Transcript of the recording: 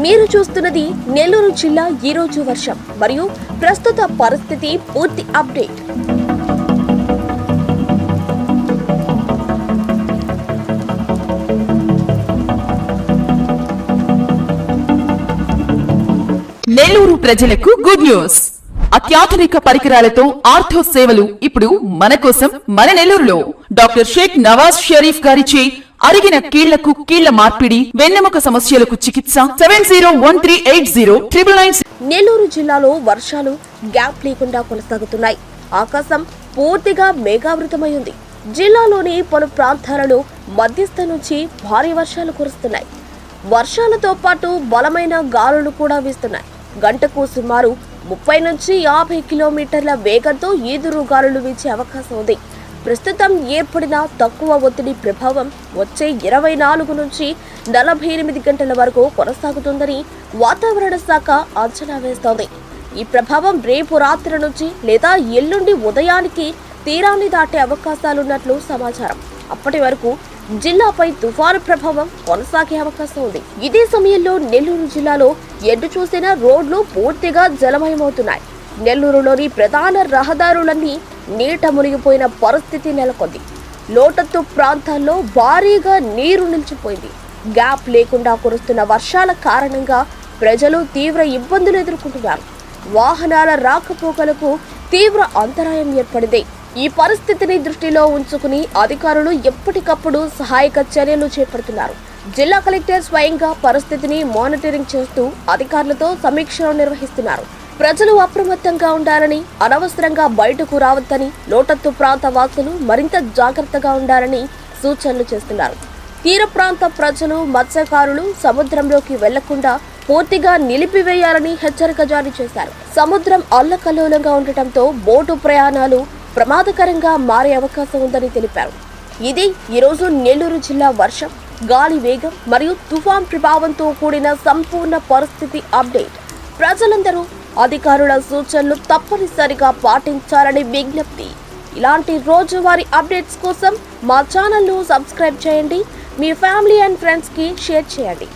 మీరు చూస్తున్నది నెల్లూరు జిల్లా ఈ రోజు వర్షం మరియు ప్రస్తుత పరిస్థితి పూర్తి అప్డేట్. నెల్లూరు ప్రజలకు గుడ్ న్యూస్. అత్యాధునిక పరికరాలతో ఆర్థో సేవలు ఇప్పుడు మన కోసం మన నెల్లూరులో. డాక్టర్ షేక్ నవాజ్ షరీఫ్ గారిచే అరిగిన కీళ్లకు కీళ్ల మార్పిడి, వెన్నెముక సమస్యలకు చికిత్స. 70138099. నెల్లూరు జిల్లాలో వర్షాలు గ్యాప్ లేకుండా కొనసాగుతున్నాయి. ఆకాశం పూర్తిగా మేఘావృతమై ఉంది. జిల్లాలోని పలు ప్రాంతాలలో మధ్యస్థ నుంచి భారీ వర్షాలు కురుస్తున్నాయి. వర్షాలతో పాటు బలమైన గాలులు కూడా వీస్తున్నాయి. గంటకు సుమారు 30 నుంచి 50 కిలోమీటర్ల వేగంతో ఈదురు గాలులు వీచే అవకాశం ఉంది. ప్రస్తుతం ఏర్పడిన తక్కువ ఒత్తిడి ప్రభావం వచ్చే 24 నుంచి 48 గంటల వరకు కొనసాగుతుందని వాతావరణ శాఖ అంచనా వేస్తోంది. ఈ ప్రభావం రేపు రాత్రి నుంచి లేదా ఎల్లుండి ఉదయానికి తీరాన్ని దాటే అవకాశాలున్నట్లు సమాచారం. అప్పటి వరకు జిల్లాపై తుఫాను ప్రభావం కొనసాగే అవకాశం ఉంది. ఇదే సమయంలో నెల్లూరు జిల్లాలో ఎటు చూసిన రోడ్లు పూర్తిగా జలమయమవుతున్నాయి. నెల్లూరులోని ప్రధాన రహదారులన్నీ నీట మునిగిపోయిన పరిస్థితి నెలకొంది. లోతట్టు ప్రాంతాల్లో భారీగా నీరు నిలిచిపోయింది. గ్యాప్ లేకుండా కురుస్తున్న వర్షాల కారణంగా ప్రజలు తీవ్ర ఇబ్బందులు ఎదుర్కొంటున్నారు. వాహనాల రాకపోకలకు తీవ్ర అంతరాయం ఏర్పడింది. ఈ పరిస్థితిని దృష్టిలో ఉంచుకుని అధికారులు ఎప్పటికప్పుడు సహాయక చర్యలు చేపడుతున్నారు. జిల్లా కలెక్టర్ స్వయంగా పరిస్థితిని మానిటరింగ్ చేస్తూ అధికారులతో సమీక్షలు నిర్వహిస్తున్నారు. ప్రజలు అప్రమత్తంగా ఉండాలని, అనవసరంగా బయటకు రావద్దని, లోతట్టు ప్రాంత వాసులు మరింత జాగ్రత్తగా ఉండాలని సూచనలు చేస్తున్నారు. తీర ప్రాంత ప్రజలు, మత్స్యకారులు సముద్రంలోకి వెళ్లకుండా పూర్తిగా నిలిపివేయాలని హెచ్చరిక జారీ చేశారు. సముద్రం అల్లకల్లోలంగా ఉండటంతో బోటు ప్రయాణాలు ప్రమాదకరంగా మారే అవకాశం ఉందని తెలిపారు. ఇది ఈరోజు నెల్లూరు జిల్లా వర్షం, గాలి వేగం మరియు తుఫాన్ ప్రభావంతో కూడిన సంపూర్ణ పరిస్థితి అప్డేట్. ప్రజలందరూ అధికారుల సూచనలు తప్పనిసరిగా పాటించాలని విజ్ఞప్తి. ఇలాంటి రోజువారీ అప్డేట్స్ కోసం మా ఛానల్ను సబ్స్క్రైబ్ చేయండి. మీ ఫ్యామిలీ అండ్ ఫ్రెండ్స్కి షేర్ చేయండి.